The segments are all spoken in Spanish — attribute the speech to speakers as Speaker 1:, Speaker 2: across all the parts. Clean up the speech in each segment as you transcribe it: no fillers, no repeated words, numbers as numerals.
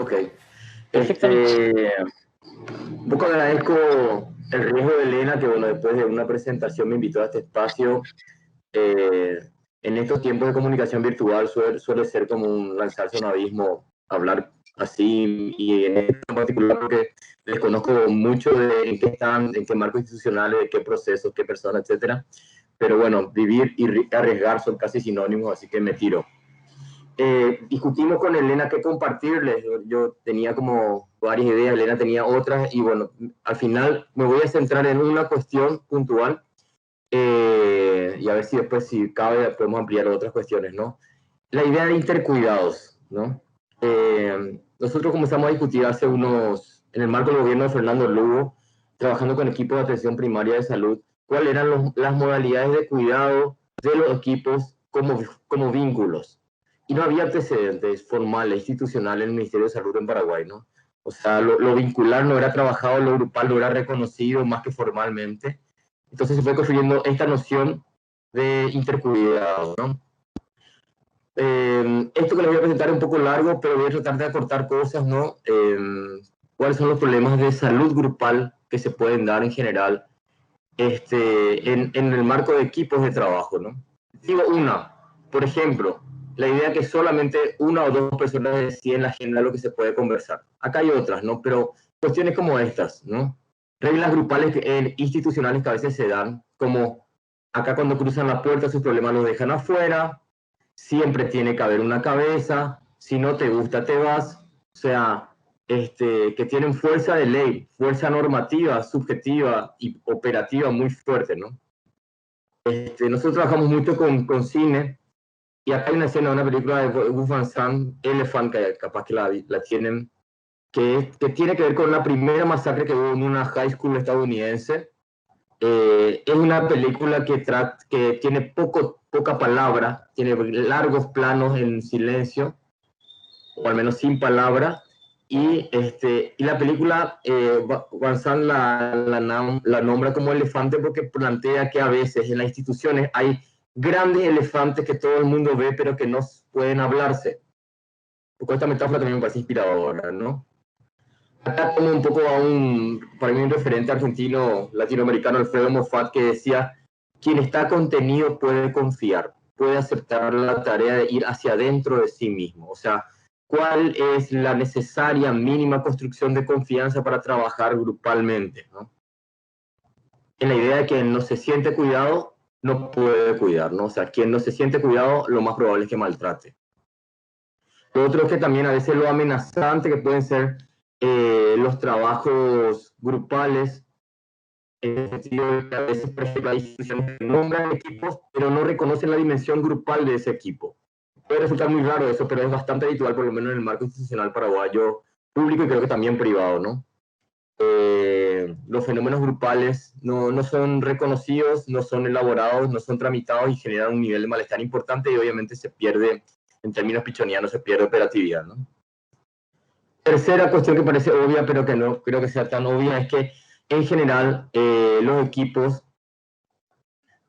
Speaker 1: Ok.
Speaker 2: Perfectamente.
Speaker 1: Un poco agradezco el riesgo de Elena, que bueno, después de una presentación me invitó a este espacio. Eh, en estos tiempos de comunicación virtual suele ser como un lanzarse a un abismo, hablar así, y en este en particular porque desconozco mucho de en qué están, en qué marcos institucionales, de qué procesos, qué personas, etcétera. Pero bueno, vivir y arriesgar son casi sinónimos, así que me tiro. Discutimos con Elena qué compartirles. Yo tenía como varias ideas, Elena tenía otras, y bueno, al final me voy a centrar en una cuestión puntual, y a ver si después, si cabe, podemos ampliar otras cuestiones, ¿no? La idea de intercuidados, ¿no? Nosotros comenzamos a discutir hace en el marco del gobierno de Fernando Lugo, trabajando con equipos de atención primaria de salud, cuáles eran las modalidades de cuidado de los equipos como vínculos. Y no había antecedentes formales, institucionales en el Ministerio de Salud en Paraguay, ¿no? O sea, lo vincular no era trabajado, lo grupal no era reconocido más que formalmente. Entonces se fue construyendo esta noción de intercuidado, ¿no? Esto que les voy a presentar es un poco largo, pero voy a tratar de acortar cosas, ¿no? ¿Cuáles son los problemas de salud grupal que se pueden dar en general en el marco de equipos de trabajo, ¿no? Digo por ejemplo, la idea que solamente una o dos personas deciden la agenda de lo que se puede conversar. Acá hay otras, ¿no? Pero cuestiones como estas, ¿no? Reglas grupales institucionales que a veces se dan, como acá cuando cruzan la puerta sus problemas los dejan afuera, siempre tiene que haber una cabeza, si no te gusta te vas, o sea, que tienen fuerza de ley, fuerza normativa, subjetiva y operativa muy fuerte, ¿no? Nosotros trabajamos mucho con cine, y acá hay una escena de una película de Gus Van Sant, Elephant, que capaz que la tienen, que tiene que ver con la primera masacre que hubo en una high school estadounidense. Es una película que tiene poca palabra, tiene largos planos en silencio, o al menos sin palabra, y la película Van Sant la nombra como elefante porque plantea que a veces en las instituciones hay grandes elefantes que todo el mundo ve pero que no pueden hablarse. Porque esta metáfora también me parece inspiradora, ¿no? Acá como un poco para mí un referente argentino, latinoamericano, Alfredo Moffat, que decía, quien está contenido puede confiar, puede aceptar la tarea de ir hacia adentro de sí mismo. O sea, ¿cuál es la necesaria mínima construcción de confianza para trabajar grupalmente, ¿no? En la idea de que no se siente cuidado, no puede cuidar, ¿no? O sea, quien no se siente cuidado, lo más probable es que maltrate. Lo otro es que también a veces lo amenazante que pueden ser los trabajos grupales, en el sentido de que a veces, por ejemplo, hay instituciones que nombran equipos, pero no reconocen la dimensión grupal de ese equipo. Puede resultar muy raro eso, pero es bastante habitual, por lo menos en el marco institucional paraguayo, público y creo que también privado, ¿no? Los fenómenos grupales no son reconocidos, no son elaborados, no son tramitados y generan un nivel de malestar importante y obviamente se pierde, en términos pichonianos, se pierde operatividad, ¿no? Tercera cuestión que parece obvia, pero que no creo que sea tan obvia, es que en general los equipos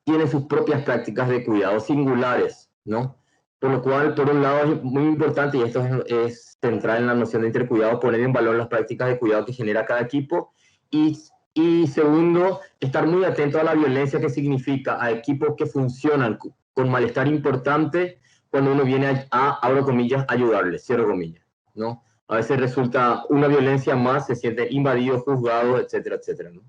Speaker 1: tienen sus propias prácticas de cuidado singulares, ¿no? Por lo cual, por un lado, es muy importante, y esto es central en la noción de intercuidado, poner en valor las prácticas de cuidado que genera cada equipo, y segundo, estar muy atento a la violencia que significa a equipos que funcionan con malestar importante cuando uno viene abro comillas, ayudarles, cierro comillas, ¿no? A veces resulta una violencia más, se sienten invadidos, juzgados, etcétera, etcétera, ¿no?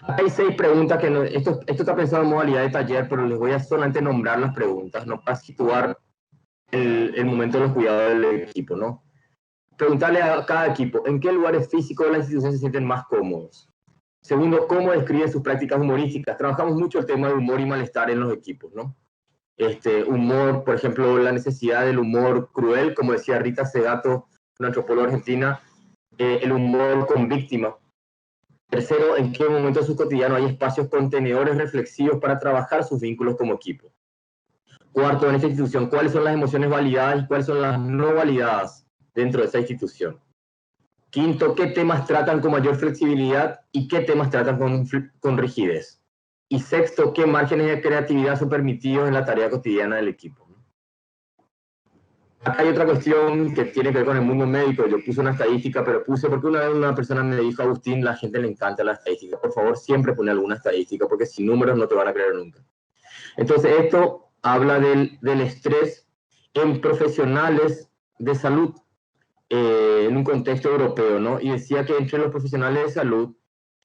Speaker 1: Hay 6 preguntas que esto está pensado en modalidad de taller, pero les voy a solamente nombrar las preguntas, ¿no? Para situar el momento de los cuidados del equipo, ¿no? Preguntarle a cada equipo, ¿en qué lugares físicos de la institución se sienten más cómodos? Segundo, ¿cómo describen sus prácticas humorísticas? Trabajamos mucho el tema de humor y malestar en los equipos, ¿no? Humor, por ejemplo, la necesidad del humor cruel, como decía Rita Segato, una antropóloga argentina, el humor con víctima. Tercero, ¿en qué momento de su cotidiano hay espacios contenedores reflexivos para trabajar sus vínculos como equipo? Cuarto, en esta institución, ¿cuáles son las emociones validadas y cuáles son las no validadas dentro de esa institución? Quinto, ¿qué temas tratan con mayor flexibilidad y qué temas tratan con rigidez? Y sexto, ¿qué márgenes de creatividad son permitidos en la tarea cotidiana del equipo? Acá hay otra cuestión que tiene que ver con el mundo médico. Yo puse una estadística, pero puse porque una vez una persona me dijo, Agustín, la gente le encanta la estadística. Por favor, siempre pone alguna estadística, porque sin números no te van a creer nunca. Entonces, esto habla del estrés en profesionales de salud en un contexto europeo, ¿no? Y decía que entre los profesionales de salud,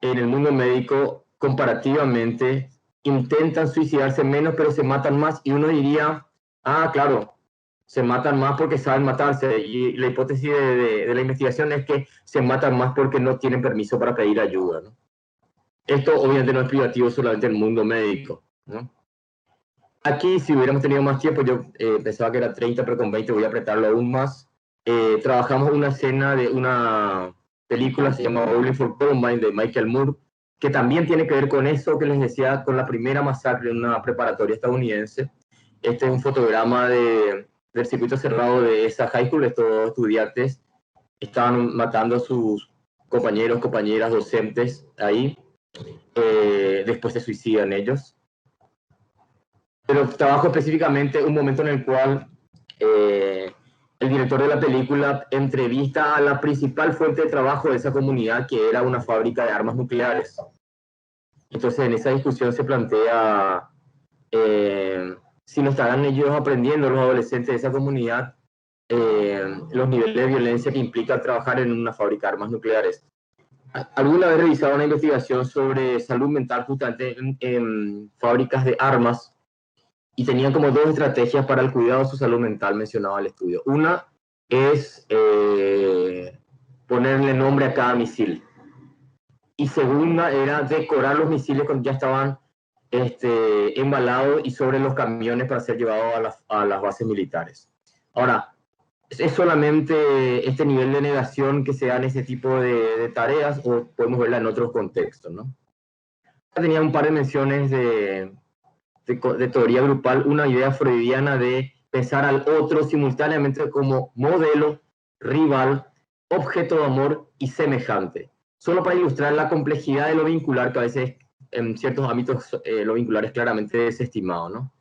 Speaker 1: en el mundo médico, comparativamente, intentan suicidarse menos, pero se matan más. Y uno diría, ah, claro, se matan más porque saben matarse. Y la hipótesis de la investigación es que se matan más porque no tienen permiso para pedir ayuda, ¿no? Esto obviamente no es privativo solamente del mundo médico, ¿no? Aquí, si hubiéramos tenido más tiempo, yo pensaba que era 30, pero con 20 voy a apretarlo aún más. Trabajamos una escena de una película, se llama Bowling for Columbine, de Michael Moore, que también tiene que ver con eso que les decía, con la primera masacre en una preparatoria estadounidense. Este es un fotograma del circuito cerrado de esa high school. Estos estudiantes estaban matando a sus compañeros, compañeras, docentes ahí. Después se suicidan ellos. Pero trabajo específicamente un momento en el cual el director de la película entrevista a la principal fuente de trabajo de esa comunidad, que era una fábrica de armas nucleares. Entonces, en esa discusión se plantea si no estarán ellos aprendiendo, los adolescentes de esa comunidad, los niveles de violencia que implica trabajar en una fábrica de armas nucleares. ¿Alguna vez revisado una investigación sobre salud mental justamente en fábricas de armas? Y tenían como dos estrategias para el cuidado de su salud mental, mencionaba el estudio. Una es ponerle nombre a cada misil. Y segunda era decorar los misiles cuando ya estaban embalados y sobre los camiones para ser llevados a las bases militares. Ahora, ¿es solamente este nivel de negación que se da en ese tipo de tareas o podemos verla en otros contextos, ¿no? Tenía un par de menciones de teoría grupal, una idea freudiana de pensar al otro simultáneamente como modelo, rival, objeto de amor y semejante. Solo para ilustrar la complejidad de lo vincular, que a veces en ciertos ámbitos lo vincular es claramente desestimado, ¿no?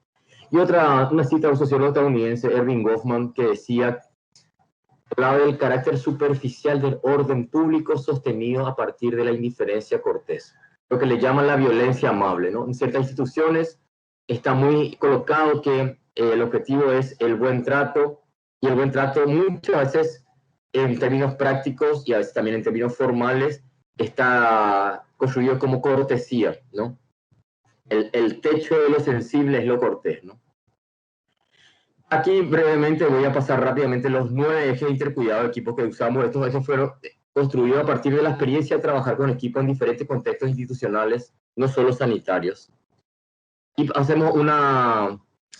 Speaker 1: Y una cita de un sociólogo estadounidense, Erving Goffman, que decía, hablaba del carácter superficial del orden público sostenido a partir de la indiferencia cortés, lo que le llaman la violencia amable, ¿no? En ciertas instituciones está muy colocado que el objetivo es el buen trato, y el buen trato muchas veces en términos prácticos y a veces también en términos formales está construido como cortesía, ¿no? El techo de lo sensible es lo cortés, ¿no? Aquí brevemente voy a pasar rápidamente los 9 ejes de intercuidado de equipos que usamos. Estos ejes fueron construidos a partir de la experiencia de trabajar con equipos en diferentes contextos institucionales, no solo sanitarios. Y hacemos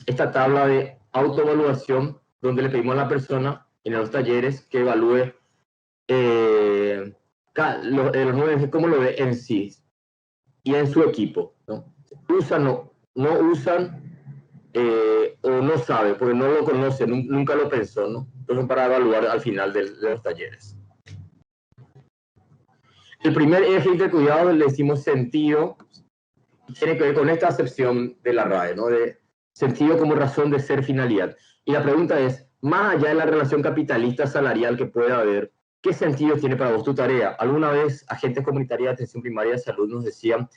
Speaker 1: esta tabla de autoevaluación donde le pedimos a la persona en los talleres que evalúe los 9 ejes, cómo lo ve en sí y en su equipo, ¿no? Usan, no usan, o no sabe, porque no lo conoce, nunca lo pensó, ¿no? Entonces, para evaluar al final de los talleres. El primer eje de cuidado le decimos sentido, tiene que ver con esta acepción de la RAE, ¿no? De sentido como razón de ser, finalidad. Y la pregunta es, más allá de la relación capitalista salarial que pueda haber, ¿qué sentido tiene para vos tu tarea? Alguna vez agentes comunitarios de atención primaria de salud nos decían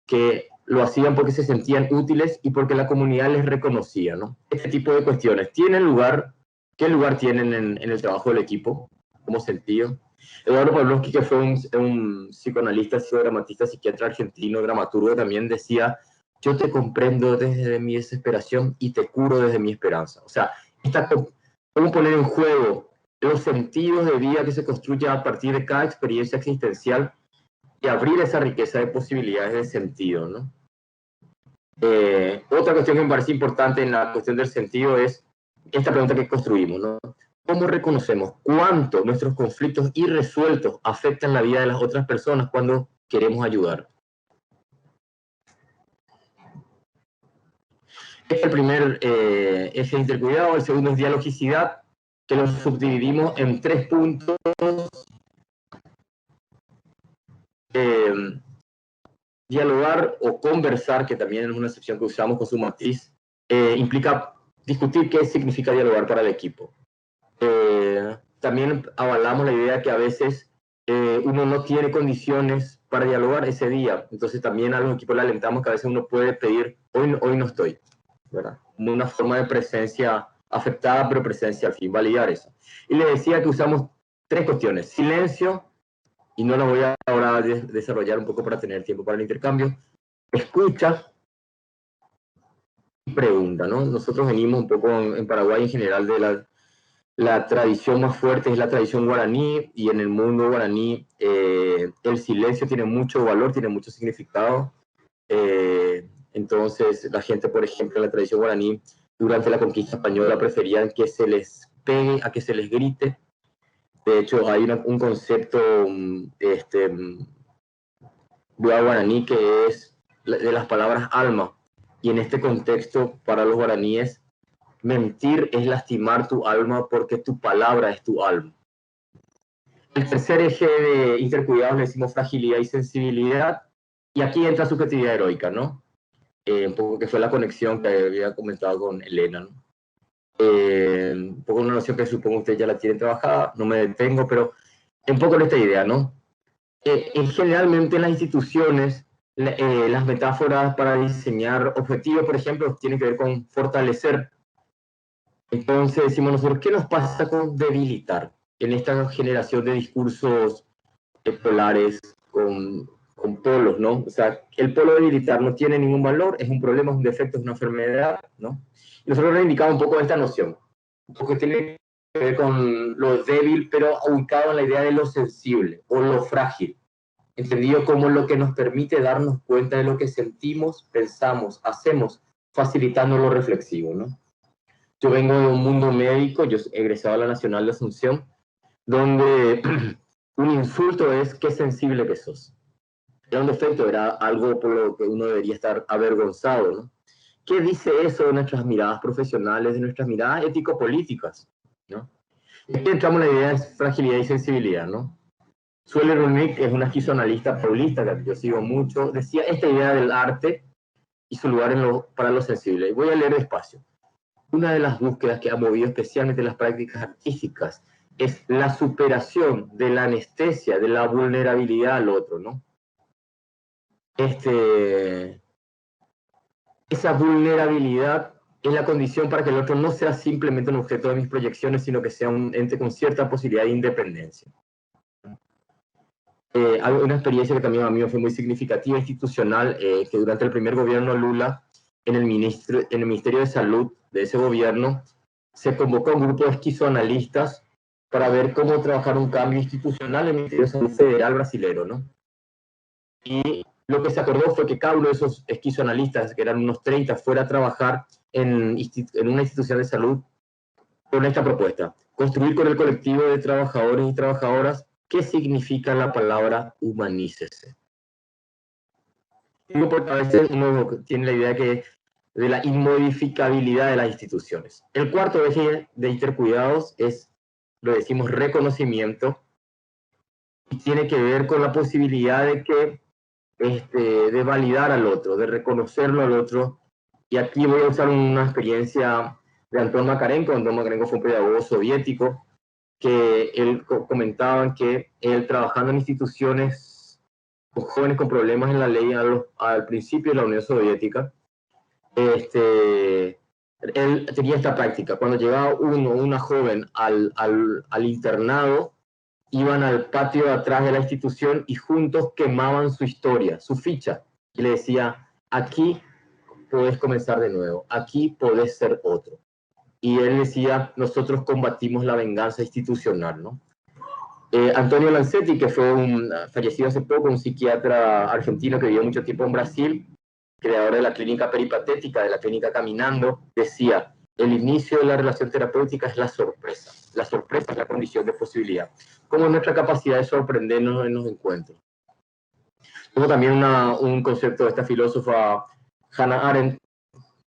Speaker 1: que lo hacían porque se sentían útiles y porque la comunidad les reconocía, ¿no? Este tipo de cuestiones. ¿Tienen lugar? ¿Qué lugar tienen en el trabajo del equipo como sentido? Eduardo Pavlovsky, que fue un psicoanalista, psicodramatista, psiquiatra argentino, dramaturgo, también decía, yo te comprendo desde mi desesperación y te curo desde mi esperanza. O sea, cómo poner en juego los sentidos de vida que se construyen a partir de cada experiencia existencial y abrir esa riqueza de posibilidades de sentido, ¿no? Otra cuestión que me parece importante en la cuestión del sentido es esta pregunta que construimos, ¿no? ¿Cómo reconocemos cuánto nuestros conflictos irresueltos afectan la vida de las otras personas cuando queremos ayudar? Este es el primer eje de intercuidado. El segundo es dialogicidad, que lo subdividimos en 3 puntos. Dialogar o conversar, que también es una excepción que usamos con su matiz, implica discutir qué significa dialogar para el equipo. también avalamos la idea que a veces uno no tiene condiciones para dialogar ese día. Entonces también a los equipos le alentamos que a veces uno puede pedir, hoy no estoy, ¿verdad? Como una forma de presencia afectada, pero presencia al fin, validar eso. Y le decía que usamos 3 cuestiones: silencio, y no lo voy a ahora desarrollar un poco para tener tiempo para el intercambio, escucha y pregunta, ¿no? Nosotros venimos un poco en Paraguay en general de la tradición más fuerte es la tradición guaraní, y en el mundo guaraní el silencio tiene mucho valor, tiene mucho significado. Entonces la gente, por ejemplo, en la tradición guaraní, durante la conquista española preferían que se les pegue a que se les grite. De hecho, hay un concepto guaraní que es de las palabras alma, y en este contexto, para los guaraníes, mentir es lastimar tu alma porque tu palabra es tu alma. El tercer eje de intercuidados le decimos fragilidad y sensibilidad, y aquí entra subjetividad heroica, ¿no? Un poco que fue la conexión que había comentado con Elena, ¿no? Un poco una noción que supongo ustedes ya la tienen trabajada, no me detengo, pero un poco de esta idea, ¿no? Generalmente en las instituciones, las metáforas para diseñar objetivos, por ejemplo, tienen que ver con fortalecer. Entonces decimos nosotros, ¿qué nos pasa con debilitar en esta generación de discursos polares con polos, ¿no? O sea, el polo debilitar no tiene ningún valor, es un problema, es un defecto, es una enfermedad, ¿no? Y nosotros reivindicamos un poco esta noción, porque tiene que ver con lo débil, pero ubicado en la idea de lo sensible o lo frágil, entendido como lo que nos permite darnos cuenta de lo que sentimos, pensamos, hacemos, facilitando lo reflexivo, ¿no? Yo vengo de un mundo médico, yo he egresado a la Nacional de Asunción, donde un insulto es qué sensible que sos. Era un defecto, era algo por lo que uno debería estar avergonzado, ¿no? ¿Qué dice eso de nuestras miradas profesionales, de nuestras miradas ético-políticas, ¿no? Y aquí entramos en la idea de fragilidad y sensibilidad, ¿no? Suele Runick es una esquizoanalista paulista que yo sigo mucho, decía esta idea del arte y su lugar para lo sensible. Y voy a leer despacio. Una de las búsquedas que ha movido especialmente las prácticas artísticas es la superación de la anestesia, de la vulnerabilidad al otro, ¿no? Esa vulnerabilidad es la condición para que el otro no sea simplemente un objeto de mis proyecciones, sino que sea un ente con cierta posibilidad de independencia. Una experiencia que también a mí me fue muy significativa, institucional, que durante el primer gobierno Lula, en el Ministerio de Salud de ese gobierno, se convocó a un grupo de esquizoanalistas para ver cómo trabajar un cambio institucional en el Ministerio de Salud Federal brasilero, ¿no? Y lo que se acordó fue que cada uno de esos esquizoanalistas, que eran unos 30, fuera a trabajar en una institución de salud con esta propuesta: construir con el colectivo de trabajadores y trabajadoras qué significa la palabra humanícese. Porque a veces uno tiene la idea de la inmodificabilidad de las instituciones. El cuarto eje de intercuidados es, lo decimos, reconocimiento, y tiene que ver con la posibilidad de validar al otro, de reconocerlo al otro. Y aquí voy a usar una experiencia de Anton Makarenko. Anton Makarenko fue un pedagogo soviético que él comentaba que él, trabajando en instituciones con jóvenes con problemas en la ley al principio de la Unión Soviética, él tenía esta práctica. Cuando llegaba una joven al internado, iban al patio de atrás de la institución y juntos quemaban su historia, su ficha, y le decía: aquí podés comenzar de nuevo, aquí podés ser otro. Y él decía: nosotros combatimos la venganza institucional, ¿no? Antonio Lancetti, que fue fallecido hace poco, un psiquiatra argentino que vivió mucho tiempo en Brasil, creador de la clínica peripatética, de la clínica Caminando, decía: el inicio de la relación terapéutica es la sorpresa es la condición de posibilidad, como nuestra capacidad de sorprendernos en los encuentros. Hubo también un concepto de esta filósofa Hannah Arendt.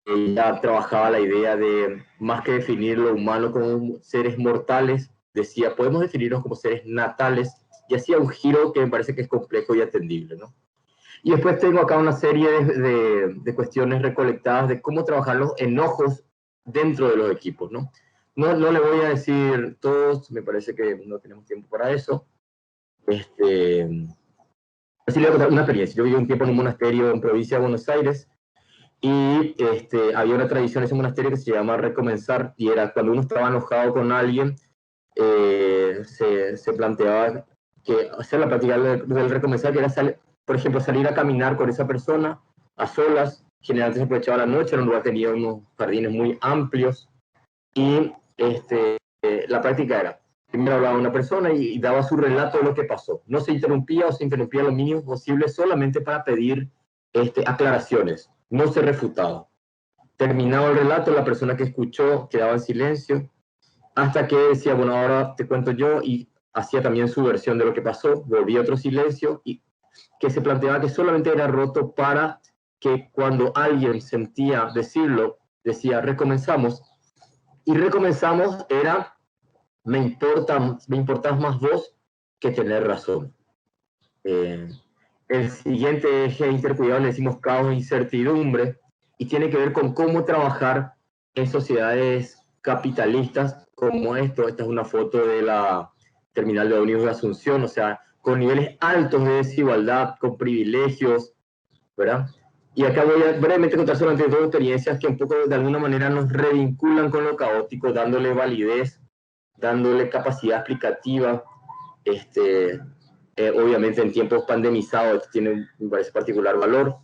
Speaker 1: Ella trabajaba la idea de, más que definir lo humano como seres mortales, decía: podemos definirnos como seres natales, y hacía un giro que me parece que es complejo y atendible, ¿no? Y después tengo acá una serie de cuestiones recolectadas de cómo trabajar los enojos dentro de los equipos, ¿no? no le voy a decir todos, me parece que no tenemos tiempo para eso. Así le voy a contar una experiencia. Yo viví un tiempo en un monasterio en provincia de Buenos Aires y había una tradición en ese monasterio que se llama recomenzar, y era cuando uno estaba enojado con alguien, se planteaba que hacer la práctica del recomenzar, que era, por ejemplo, salir a caminar con esa persona a solas. Generalmente se aprovechaba la noche, en un lugar tenía unos jardines muy amplios, y la práctica era, primero hablaba una persona y daba su relato de lo que pasó. No se interrumpía o se interrumpía lo mínimo posible solamente para pedir aclaraciones. No se refutaba. Terminaba el relato, la persona que escuchó quedaba en silencio, hasta que decía, bueno, ahora te cuento yo, y hacía también su versión de lo que pasó, volvía otro silencio, y que se planteaba que solamente era roto para que cuando alguien sentía decirlo, decía, recomenzamos, y recomenzamos era, me importas más vos que tener razón. El siguiente eje de intercuidado le decimos caos e incertidumbre, y tiene que ver con cómo trabajar en sociedades capitalistas como esto. Esta es una foto de la terminal de ómnibus de Asunción, o sea, con niveles altos de desigualdad, con privilegios, ¿verdad? Y acá voy a brevemente contar solamente dos experiencias que un poco de alguna manera nos revinculan con lo caótico, dándole validez, dándole capacidad explicativa. Obviamente en tiempos pandemizados esto tiene, me parece, particular valor.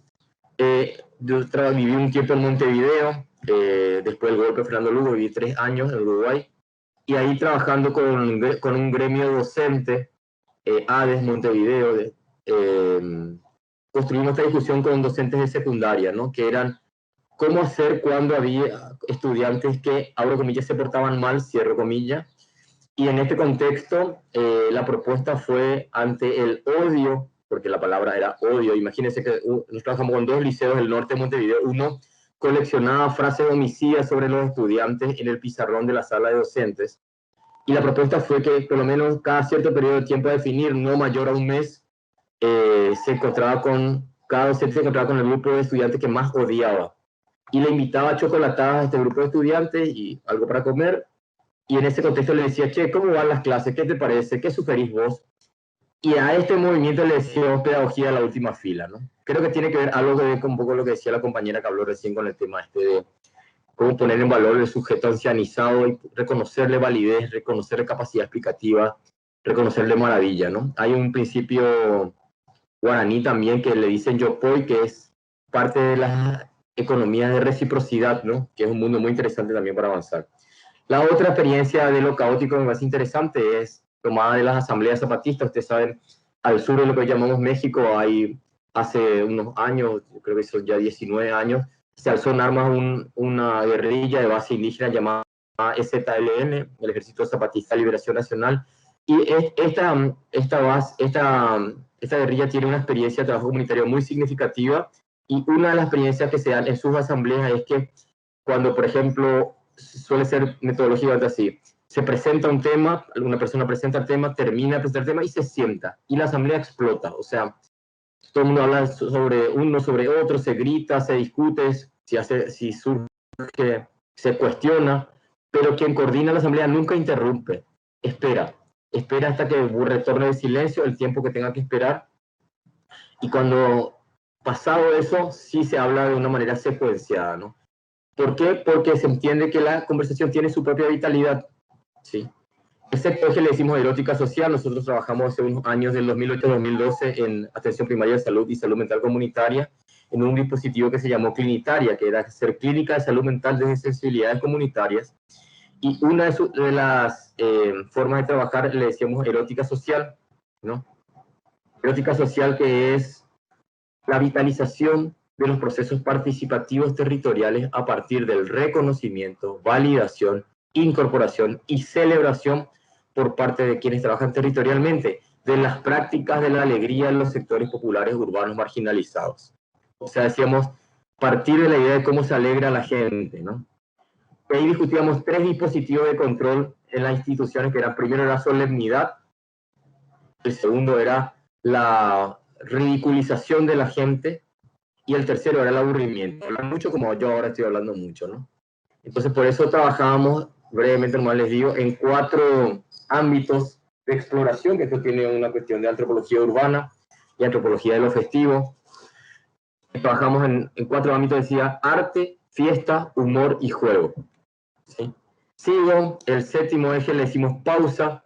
Speaker 1: Yo viví un tiempo en Montevideo, después del golpe de Fernando Lugo, viví 3 años en Uruguay, y ahí trabajando con un gremio docente, ADES Montevideo, construimos esta discusión con docentes de secundaria, ¿no? Que eran cómo hacer cuando había estudiantes que, abro comillas, se portaban mal, cierro comillas. Y en este contexto, la propuesta fue ante el odio, porque la palabra era odio. Imagínense que nos trabajamos con 2 liceos del norte de Montevideo. Uno coleccionaba frases homicidas sobre los estudiantes en el pizarrón de la sala de docentes. Y la propuesta fue que por lo menos cada cierto periodo de tiempo a definir, no mayor a un mes, cada docente se encontraba con el grupo de estudiantes que más odiaba. Y le invitaba a chocolatadas a este grupo de estudiantes y algo para comer. Y en ese contexto le decía, che, ¿cómo van las clases? ¿Qué te parece? ¿Qué sugerís vos? Y a este movimiento le decíamos pedagogía de la última fila, ¿no? Creo que tiene que ver algo que ver con un poco lo que decía la compañera que habló recién con el tema de cómo poner en valor el sujeto ancianizado y reconocerle validez, reconocerle capacidad explicativa, reconocerle maravilla, ¿no? Hay un principio guaraní también que le dicen yopoi, que es parte de las economías de reciprocidad, ¿no? Que es un mundo muy interesante también para avanzar. La otra experiencia de lo caótico que me parece interesante es tomada de las asambleas zapatistas. Ustedes saben, al sur de lo que llamamos México, hace unos años, yo creo que son ya 19 años, se alzó en armas una guerrilla de base indígena llamada EZLN, el Ejército Zapatista de Liberación Nacional. Y esta guerrilla tiene una experiencia de trabajo comunitario muy significativa, y una de las experiencias que se dan en sus asambleas es que cuando, por ejemplo, suele ser metodológicamente así, se presenta un tema, alguna persona presenta el tema, termina de presentar el tema y se sienta, y la asamblea explota. O sea, todo el mundo habla sobre uno, sobre otro, se grita, se discute, si surge, se cuestiona, pero quien coordina la asamblea nunca interrumpe, espera hasta que retorne el silencio, el tiempo que tenga que esperar, y cuando pasado eso, sí se habla de una manera secuenciada, ¿no? ¿Por qué? Porque se entiende que la conversación tiene su propia vitalidad, ¿sí? Ese eje le decimos erótica social. Nosotros trabajamos hace unos años, del 2008 a 2012, en atención primaria de salud y salud mental comunitaria, en un dispositivo que se llamó Clinitaria, que era hacer clínica de salud mental desde sensibilidades comunitarias. Y una de las formas de trabajar le decíamos erótica social, ¿no? Erótica social, que es la vitalización de los procesos participativos territoriales a partir del reconocimiento, validación, incorporación y celebración por parte de quienes trabajan territorialmente de las prácticas de la alegría en los sectores populares urbanos marginalizados. O sea, decíamos, partir de la idea de cómo se alegra la gente, ¿no? Ahí discutíamos 3 dispositivos de control en las instituciones, que eran, primero era solemnidad, el segundo era la ridiculización de la gente, y el tercero era el aburrimiento. Hablar mucho, como yo ahora estoy hablando mucho, ¿no? Entonces, por eso trabajábamos brevemente nomás les digo, en 4 ámbitos de exploración, que esto tiene una cuestión de antropología urbana y antropología de lo festivo. Trabajamos en 4 ámbitos, decía, arte, fiesta, humor y juego. ¿Sí? Sigo, el 7º eje le decimos pausa,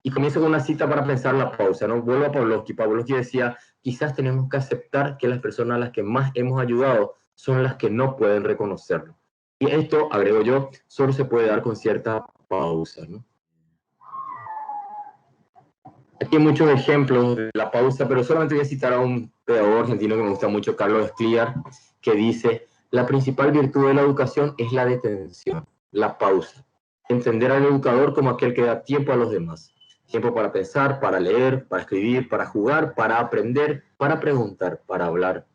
Speaker 1: y comienzo con una cita para pensar la pausa, ¿no? Vuelvo a Pavlovsky. Pavlovsky decía, quizás tenemos que aceptar que las personas a las que más hemos ayudado son las que no pueden reconocerlo. Y esto, agrego yo, solo se puede dar con cierta pausa, ¿no? Aquí hay muchos ejemplos de la pausa, pero solamente voy a citar a un pedagogo argentino que me gusta mucho, Carlos Escliar, que dice, la principal virtud de la educación es la detención, la pausa. Entender al educador como aquel que da tiempo a los demás. Tiempo para pensar, para leer, para escribir, para jugar, para aprender, para preguntar, para hablar.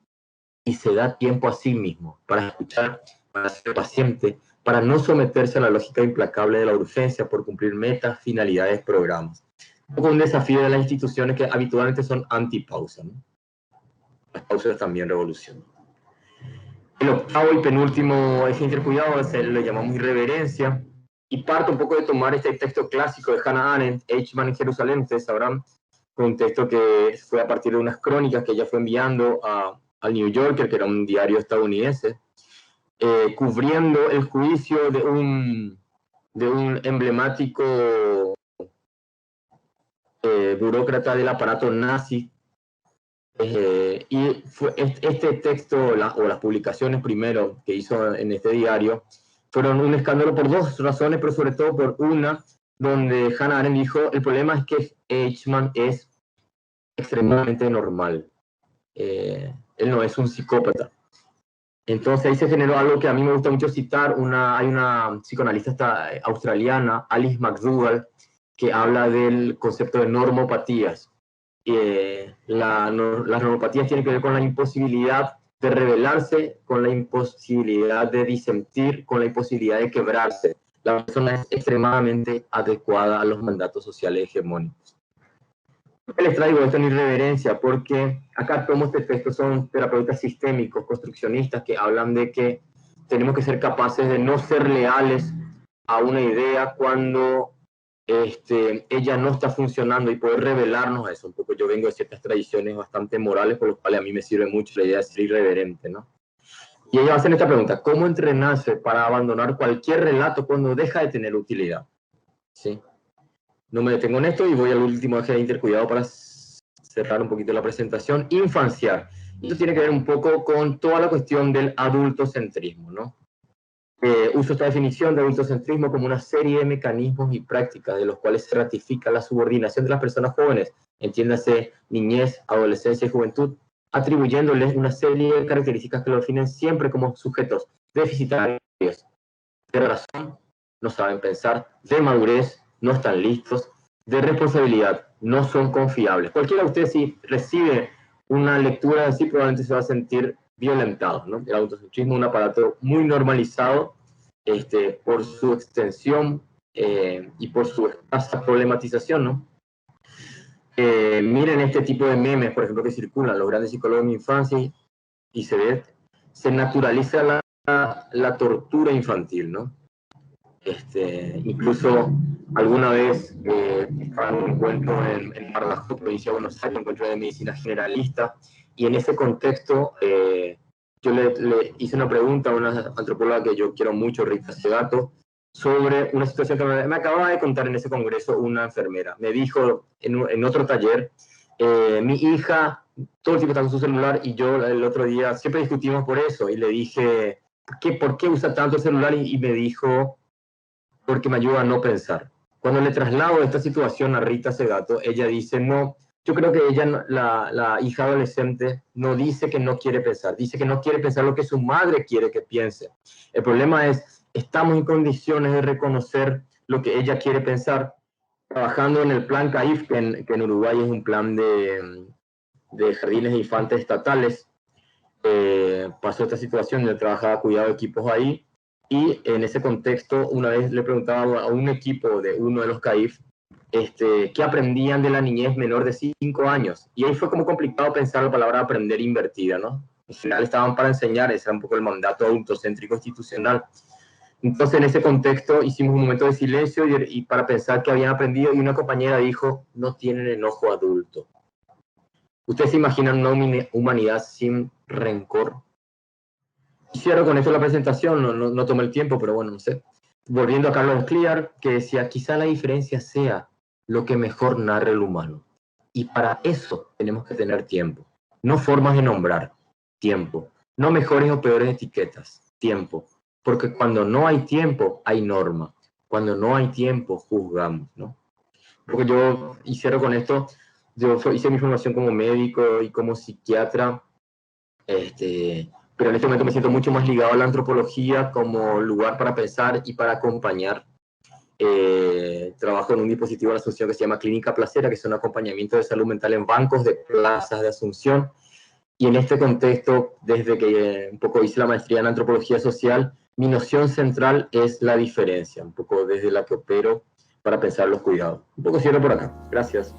Speaker 1: Y se da tiempo a sí mismo, para escuchar, para ser paciente, para no someterse a la lógica implacable de la urgencia por cumplir metas, finalidades, programas. Un desafío de las instituciones que habitualmente son antipausa, ¿no? Las pausas también revolucionan. El 8º y penúltimo eje intercuidado lo llamamos irreverencia, y parto un poco de tomar este texto clásico de Hannah Arendt, Eichmann en Jerusalén, ustedes sabrán, fue un texto que fue a partir de unas crónicas que ella fue enviando al New Yorker, que era un diario estadounidense, cubriendo el juicio de un emblemático burócrata del aparato nazi, y este texto, o las publicaciones primero que hizo en este diario, fueron un escándalo por 2 razones, pero sobre todo por una, donde Hannah Arendt dijo, el problema es que Eichmann es extremadamente normal. Él no es un psicópata. Entonces ahí se generó algo que a mí me gusta mucho citar, hay una psicoanalista australiana, Alice McDougall, que habla del concepto de normopatías. Las normopatías tienen que ver con la imposibilidad de rebelarse, con la imposibilidad de disentir, con la imposibilidad de quebrarse. La persona es extremadamente adecuada a los mandatos sociales hegemónicos. Les traigo esto en irreverencia porque acá tomo este texto, son terapeutas sistémicos, construccionistas, que hablan de que tenemos que ser capaces de no ser leales a una idea cuando ella no está funcionando y poder revelarnos a eso. Un poco yo vengo de ciertas tradiciones bastante morales, por lo cual a mí me sirve mucho la idea de ser irreverente, ¿no? Y ellos hacen esta pregunta, ¿cómo entrenarse para abandonar cualquier relato cuando deja de tener utilidad? ¿Sí? No me detengo en esto y voy al último eje de intercuidado para cerrar un poquito la presentación. Infanciar. Esto tiene que ver un poco con toda la cuestión del adultocentrismo, ¿no? Uso esta definición de adultocentrismo como una serie de mecanismos y prácticas de los cuales se ratifica la subordinación de las personas jóvenes, entiéndase niñez, adolescencia y juventud, atribuyéndoles una serie de características que los definen siempre como sujetos deficitarios, de razón, no saben pensar, de madurez, no están listos, de responsabilidad, no son confiables. Cualquiera de ustedes, si recibe una lectura así, probablemente se va a sentir violentado, ¿no? El autocentrismo es un aparato muy normalizado por su extensión y por su escasa problematización, ¿no? Miren este tipo de memes, por ejemplo, que circulan, los grandes psicólogos de mi infancia, y se naturaliza la tortura infantil, ¿no? Incluso alguna vez estaba en un encuentro en Badajoz, provincia de Buenos Aires, un encuentro de medicina generalista, y en ese contexto yo le hice una pregunta a una antropóloga que yo quiero mucho, Rita Segato, sobre una situación que me acababa de contar en ese congreso una enfermera. Me dijo en otro taller, mi hija todo el tiempo está con su celular, y yo el otro día siempre discutimos por eso, y le dije, ¿por qué usa tanto el celular? Y me dijo, porque me ayuda a no pensar. Cuando le traslado esta situación a Rita Segato, ella dice, no, yo creo que ella, la hija adolescente, no dice que no quiere pensar, dice que no quiere pensar lo que su madre quiere que piense. El problema es, estamos en condiciones de reconocer lo que ella quiere pensar, trabajando en el plan CAIF, que en Uruguay es un plan de jardines de infantes estatales. Pasó esta situación, yo trabajaba cuidado de equipos ahí, y en ese contexto una vez le preguntaba a un equipo de uno de los CAIF qué aprendían de la niñez menor de 5 años, y ahí fue como complicado pensar la palabra aprender invertida, ¿no? En general estaban para enseñar, ese era un poco el mandato adultocéntrico institucional, Entonces, en ese contexto, hicimos un momento de silencio y para pensar qué habían aprendido, y una compañera dijo, no tienen enojo adulto. ¿Ustedes se imaginan una humanidad sin rencor? Cierro con esto la presentación, no tomé el tiempo, pero bueno, no sé. Volviendo a Carlos Clear, que decía, quizá la diferencia sea lo que mejor narra el humano. Y para eso tenemos que tener tiempo. No formas de nombrar, tiempo. No mejores o peores etiquetas, tiempo. Porque cuando no hay tiempo, hay norma. Cuando no hay tiempo, juzgamos, ¿no? Porque yo, y cierro con esto, yo hice mi formación como médico y como psiquiatra, pero en este momento me siento mucho más ligado a la antropología como lugar para pensar y para acompañar. Trabajo en un dispositivo de Asunción que se llama Clínica Placera, que es un acompañamiento de salud mental en bancos de plazas de Asunción. Y en este contexto, desde que un poco hice la maestría en antropología social, mi noción central es la diferencia, un poco desde la que opero para pensar los cuidados. Un poco cierro por acá. Gracias.